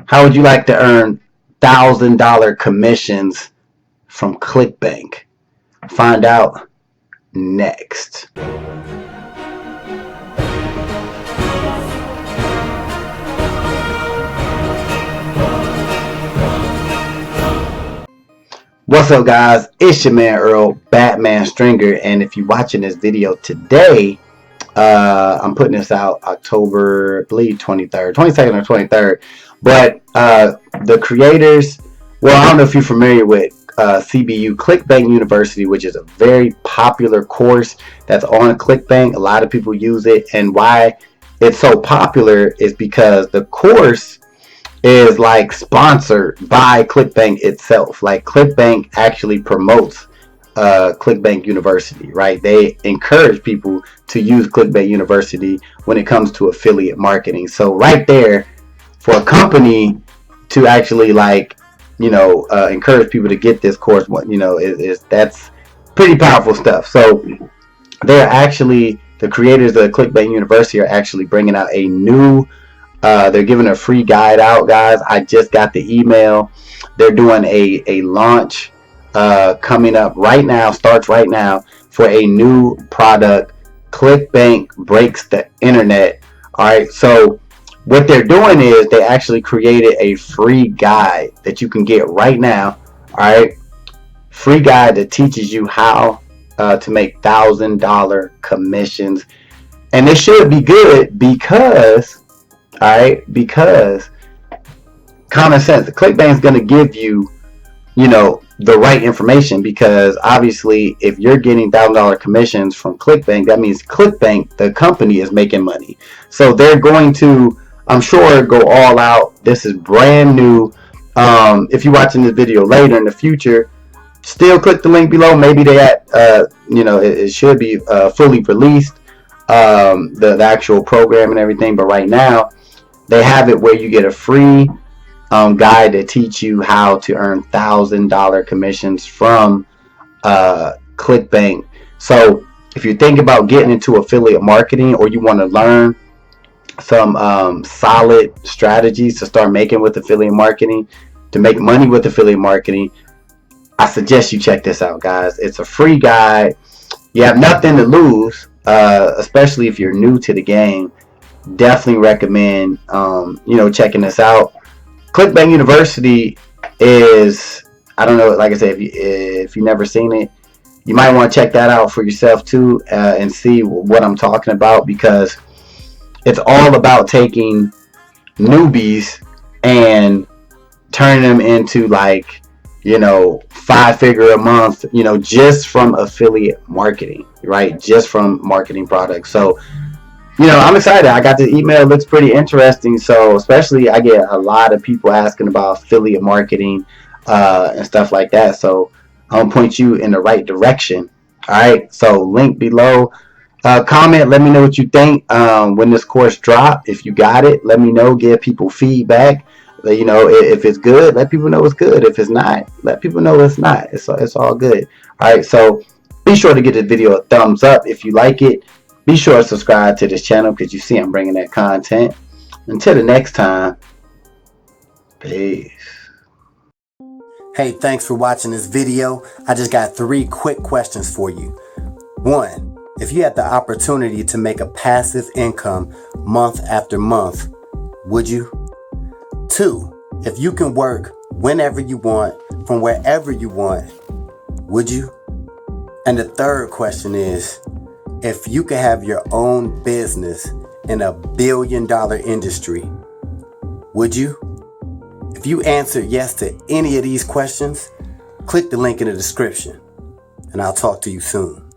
How would you like to earn $1,000 commissions from Clickbank? Find out next. What's up, guys? It's your man Earl, Batman Stringer, and if you're watching this video today, I'm putting this out October, I believe 23rd, 22nd or 23rd. But the creators, well, I don't know if you're familiar with CBU, Clickbank University, which is a very popular course that's on Clickbank. A lot of people use it, and why it's so popular is because the course is like sponsored by Clickbank itself. Like Clickbank actually promotes Clickbank University, right? They encourage people to use Clickbank University when it comes to affiliate marketing. So right there, for a company to actually encourage people to get this course, that's pretty powerful stuff. So they're actually, the creators of Clickbank University are actually bringing out a new they're giving a free guide out, guys. I just got the email. They're doing a launch coming up right now, starts right now, for a new product. Clickbank breaks the internet. All right, so what they're doing is they actually created a free guide that you can get right now. All right, free guide that teaches you how to make $1,000 commissions, and it should be good because, all right, because common sense, the Clickbank is going to give you, the right information, because obviously if you're getting $1,000 commissions from Clickbank, that means Clickbank, the company, is making money. So they're going to, I'm sure, go all out. This is brand new. If you're watching this video later in the future, still click the link below. Maybe they it should be fully released, the actual program and everything. But right now, they have it where you get a free guide to teach you how to earn $1,000 commissions from Clickbank. So if you think about getting into affiliate marketing, or you want to learn some solid strategies to start making with affiliate marketing, to make money with affiliate marketing, I suggest you check this out, guys. It's a free guide. You have nothing to lose, especially if you're new to the game. Definitely recommend checking this out. Clickbank University is, I don't know, like I said, if you've never seen it, you might want to check that out for yourself too, and see what I'm talking about, because it's all about taking newbies and turning them into 5-figure a month, just from affiliate marketing, right? Just from marketing products. So I'm excited. I got the email. It looks pretty interesting. So especially, I get a lot of people asking about affiliate marketing and stuff like that. So I'm going to point you in the right direction. All right. So link below. Comment. Let me know what you think when this course drop. If you got it, let me know. Give people feedback. If it's good, let people know it's good. If it's not, let people know it's not. It's all good. All right. So be sure to give this video a thumbs up if you like it. Be sure to subscribe to this channel, because you see I'm bringing that content. Until the next time, peace. Hey, thanks for watching this video. I just got 3 quick questions for you. 1, if you had the opportunity to make a passive income month after month, would you? 2, if you can work whenever you want, from wherever you want, would you? And the 3rd question is, if you could have your own business in a billion-dollar industry, would you? If you answered yes to any of these questions, click the link in the description, and I'll talk to you soon.